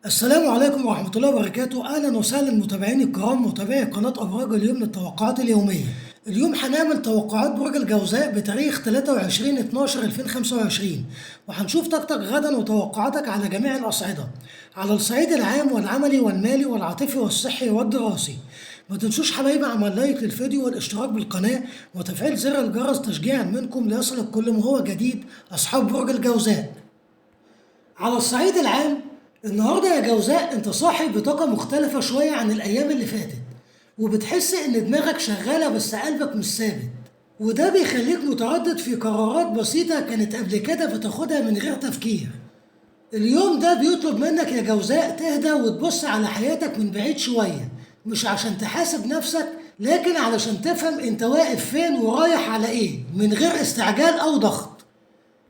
السلام عليكم ورحمة الله وبركاته، أهلا وسهلا متابعيني الكرام متابعي قناة أبراج اليوم للتوقعات اليومية. اليوم هنعمل توقعات برج الجوزاء بتاريخ 23/12/2025، وهنشوف طاقتك غدا وتوقعاتك على جميع الأصعدة، على الصعيد العام والعملي والمالي والعاطفي والصحي والدراسي. ما تنسوش حبايبي عمل لايك للفيديو والاشتراك بالقناة وتفعيل زر الجرس تشجيعا منكم ليصلك كل ما هو جديد أصحاب برج الجوزاء. على الصعيد العام، النهارده يا جوزاء انت صاحي بطاقة مختلفة شوية عن الأيام اللي فاتت، وبتحس إن دماغك شغالة بس قلبك مش ثابت، وده بيخليك متردد في قرارات بسيطة كانت قبل كده بتاخدها من غير تفكير. اليوم ده بيطلب منك يا جوزاء تهدى وتبص على حياتك من بعيد شوية، مش عشان تحاسب نفسك لكن علشان تفهم انت واقف فين ورايح على ايه من غير استعجال أو ضغط.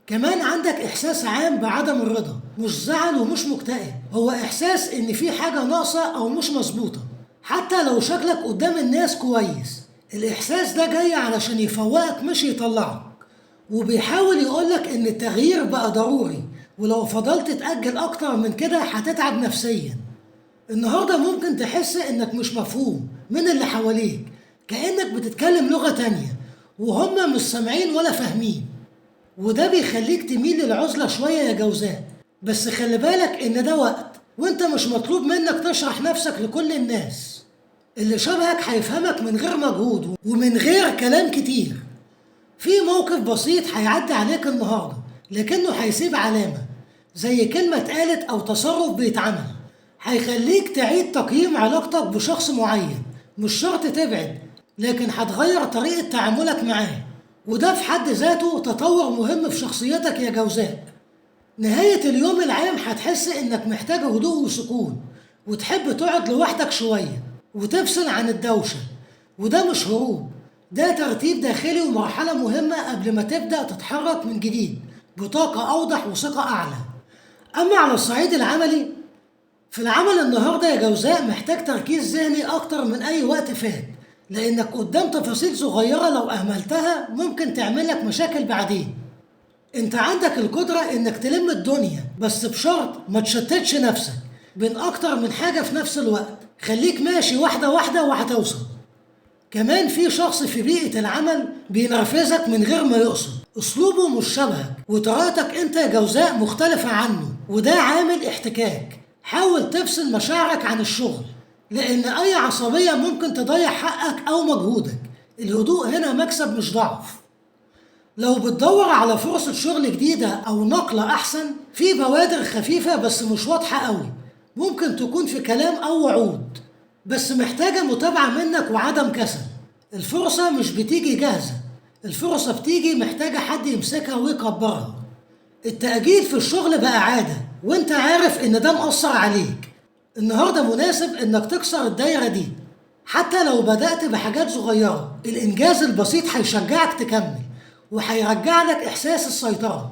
كمان عندك إحساس عام بعدم الرضا، مش زعل ومش مكتئب، هو إحساس إن في حاجة ناقصة أو مش مظبوطة، حتى لو شكلك قدام الناس كويس. الإحساس ده جاي علشان يفوقك مش يطلعك، وبيحاول يقولك إن التغيير بقى ضروري، ولو فضلت تأجل أكتر من كده هتتعب نفسيا. النهاردة ممكن تحس إنك مش مفهوم من اللي حواليك، كأنك بتتكلم لغة تانية وهم مش سامعين ولا فاهمين، وده بيخليك تميل للعزلة شوية يا جوزاء. بس خلي بالك إن ده وقت، وإنت مش مطلوب منك تشرح نفسك لكل الناس. اللي شبهك هيفهمك من غير مجهود ومن غير كلام كتير. في موقف بسيط هيعدي عليك النهاردة لكنه هيسيب علامة، زي كلمة اتقالت أو تصرف بيتعمل، هيخليك تعيد تقييم علاقتك بشخص معين. مش شرط تبعد، لكن هتغير طريقة تعاملك معاه، وده في حد ذاته تطور مهم في شخصيتك يا جوزاء. نهاية اليوم العام هتحس إنك محتاج هدوء وسكون، وتحب تقعد لوحدك شوية وتفصل عن الدوشة، وده مش هروب، ده ترتيب داخلي ومرحلة مهمة قبل ما تبدأ تتحرك من جديد بطاقة أوضح وثقة أعلى. أما على الصعيد العملي، في العمل النهاردة يا جوزاء محتاج تركيز ذهني أكتر من أي وقت فات، لأنك قدام تفاصيل صغيرة لو أهملتها ممكن تعملك مشاكل بعدين. أنت عندك القدرة إنك تلم الدنيا، بس بشرط ما تشتتش نفسك بين أكتر من حاجة في نفس الوقت، خليك ماشي واحدة واحدة وهتوصل. كمان في شخص في بيئة العمل بينرفزك من غير ما يقصد، أسلوبه مش شبهك وطريقتك أنت يا جوزاء مختلفة عنه، وده عامل احتكاك. حاول تفصل مشاعرك عن الشغل، لأن أي عصبية ممكن تضيع حقك أو مجهودك. الهدوء هنا مكسب مش ضعف. لو بتدور على فرصة شغل جديدة أو نقلة أحسن، في بوادر خفيفة بس مش واضحة قوي، ممكن تكون في كلام أو وعود، بس محتاجة متابعة منك وعدم كسل. الفرصة مش بتيجي جاهزة، الفرصة بتيجي محتاجة حد يمسكها ويكبرها. التأجيل في الشغل بقى عادة، وانت عارف ان ده مأثر عليك. النهاردة مناسب انك تكسر الدايرة دي، حتى لو بدأت بحاجات صغيرة. الإنجاز البسيط هيشجعك تكمل وهيرجع لك إحساس السيطرة.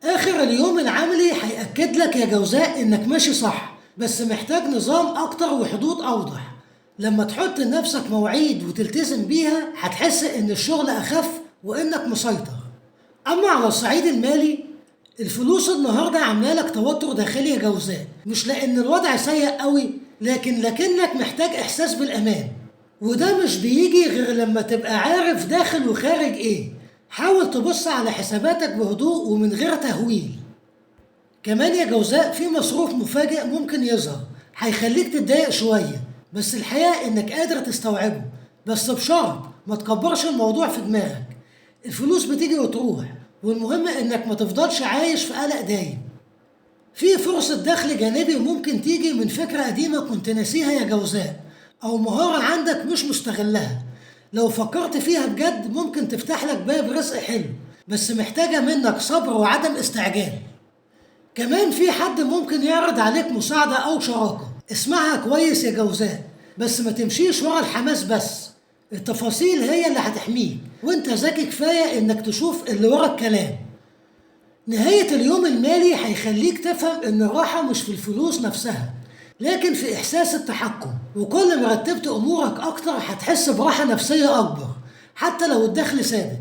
آخر اليوم العملي هيأكد لك يا جوزاء إنك ماشي صح، بس محتاج نظام أكتر وحدود أوضح. لما تحط لنفسك مواعيد وتلتزم بيها هتحس إن الشغل أخف وإنك مسيطر. أما على الصعيد المالي، الفلوس النهاردة عاملة لك توتر داخلي يا جوزاء، مش لأن الوضع سيء قوي، لكنك محتاج إحساس بالأمان، وده مش بيجي غير لما تبقى عارف داخل وخارج إيه. حاول تبص على حساباتك بهدوء ومن غير تهويل. كمان يا جوزاء في مصروف مفاجئ ممكن يظهر، هيخليك تتضايق شوية، بس الحقيقة إنك قادر تستوعبه، بس بشرط ما تكبرش الموضوع في دماغك. الفلوس بتيجي وتروح، والمهم إنك ما تفضلش عايش في قلق دايم. في فرصة دخل جانبي ممكن تيجي من فكرة قديمة كنت ناسيها يا جوزاء، أو مهارة عندك مش مستغلها. لو فكرت فيها بجد ممكن تفتح لك باب رزق حلو، بس محتاجة منك صبر وعدم استعجال. كمان في حد ممكن يعرض عليك مساعدة أو شراكة، اسمعها كويس يا جوزاء، بس ما تمشيش ورا الحماس بس. التفاصيل هي اللي هتحميك، وانت ذكي كفاية انك تشوف اللي ورا الكلام. نهاية اليوم المالي هيخليك تفهم إن الراحة مش في الفلوس نفسها، لكن في إحساس التحكم، وكل ما رتبت أمورك أكتر هتحس براحة نفسية أكبر حتى لو الدخل ثابت.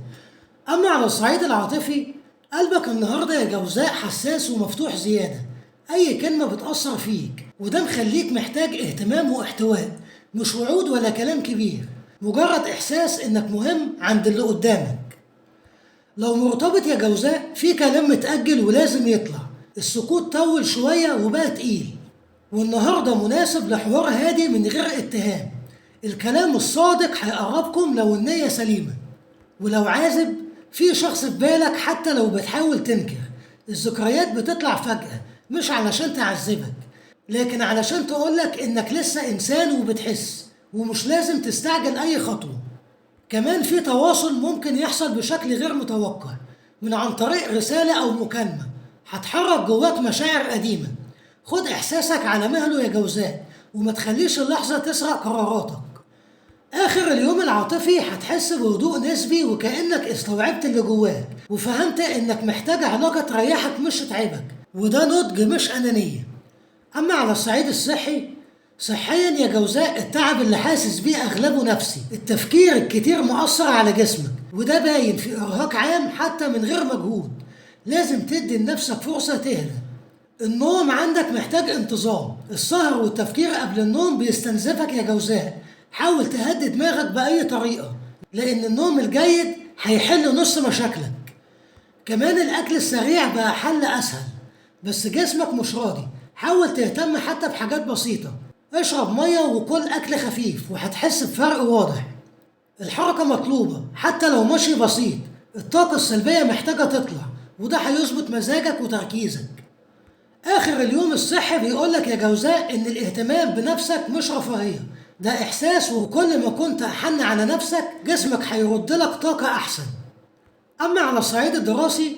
أما على الصعيد العاطفي، قلبك النهاردة يا جوزاء حساس ومفتوح زيادة، أي كلمة بتأثر فيك، وده مخليك محتاج اهتمام واحتواء، مش وعود ولا كلام كبير، مجرد إحساس إنك مهم عند اللي قدامك. لو مرتبط يا جوزاء في كلام متأجل ولازم يطلع، السكوت طول شوية وبقى تقيل، والنهاردة مناسب لحوار هادي من غير اتهام. الكلام الصادق هيقربكم لو النية سليمة. ولو عازب، في شخص في بالك حتى لو بتحاول تنكر. الذكريات بتطلع فجأة، مش علشان تعذبك، لكن علشان تقولك إنك لسه إنسان وبتحس، ومش لازم تستعجل أي خطوة. كمان في تواصل ممكن يحصل بشكل غير متوقع، من عن طريق رسالة أو مكالمة، هتحرك جواك مشاعر قديمة. خد إحساسك على مهله يا جوزاء، وما تخليش اللحظة تسرق قراراتك. آخر اليوم العاطفي هتحس بهدوء نسبي، وكأنك استوعبت اللي جواك وفهمت إنك محتاج علاقة تريحك مش تتعبك، وده نضج مش أنانية. أما على الصعيد الصحي، صحيا يا جوزاء التعب اللي حاسس بيه أغلبه نفسي. التفكير الكتير مؤثر على جسمك، وده باين في إرهاق عام حتى من غير مجهود. لازم تدي لنفسك فرصة تهدى. النوم عندك محتاج انتظام، السهر والتفكير قبل النوم بيستنزفك يا جوزاء. حاول تهدي دماغك بأي طريقة، لأن النوم الجيد هيحل نص مشاكلك. كمان الأكل السريع بقى حل أسهل، بس جسمك مش راضي. حاول تهتم حتى بحاجات بسيطة، اشرب مية وكل أكل خفيف وهتحس بفرق واضح. الحركة مطلوبة حتى لو مشي بسيط، الطاقة السلبية محتاجة تطلع، وده هيظبط مزاجك وتركيزك. آخر اليوم الصحي بيقولك يا جوزاء إن الاهتمام بنفسك مش رفاهية، ده إحساس، وكل ما كنت أحن على نفسك جسمك هيردلك طاقة أحسن. أما على الصعيد الدراسي،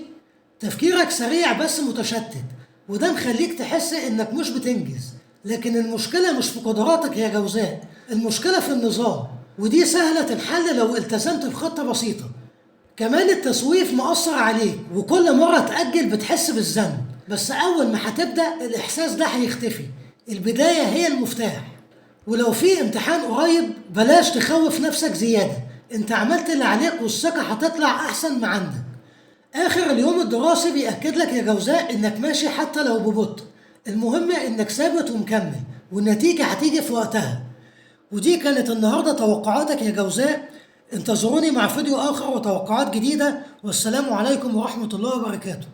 تفكيرك سريع بس متشتت، وده مخليك تحس إنك مش بتنجز. لكن المشكلة مش في قدراتك يا جوزاء، المشكلة في النظام، ودي سهلة تنحل لو التزمت بخطة بسيطة. كمان التسويف مؤثر عليك، وكل مرة تأجل بتحس بالذنب، بس أول ما هتبدأ الإحساس ده هيختفي. البداية هي المفتاح. ولو في امتحان قريب بلاش تخوف نفسك زيادة، انت عملت اللي عليك والثقة هتطلع أحسن ما عندك. آخر اليوم الدراسي بيأكد لك يا جوزاء إنك ماشي حتى لو ببطء، المهم إنك ثابت ومكمل، والنتيجة هتيجي في وقتها. ودي كانت النهاردة توقعاتك يا جوزاء. انتظروني مع فيديو آخر وتوقعات جديدة، والسلام عليكم ورحمة الله وبركاته.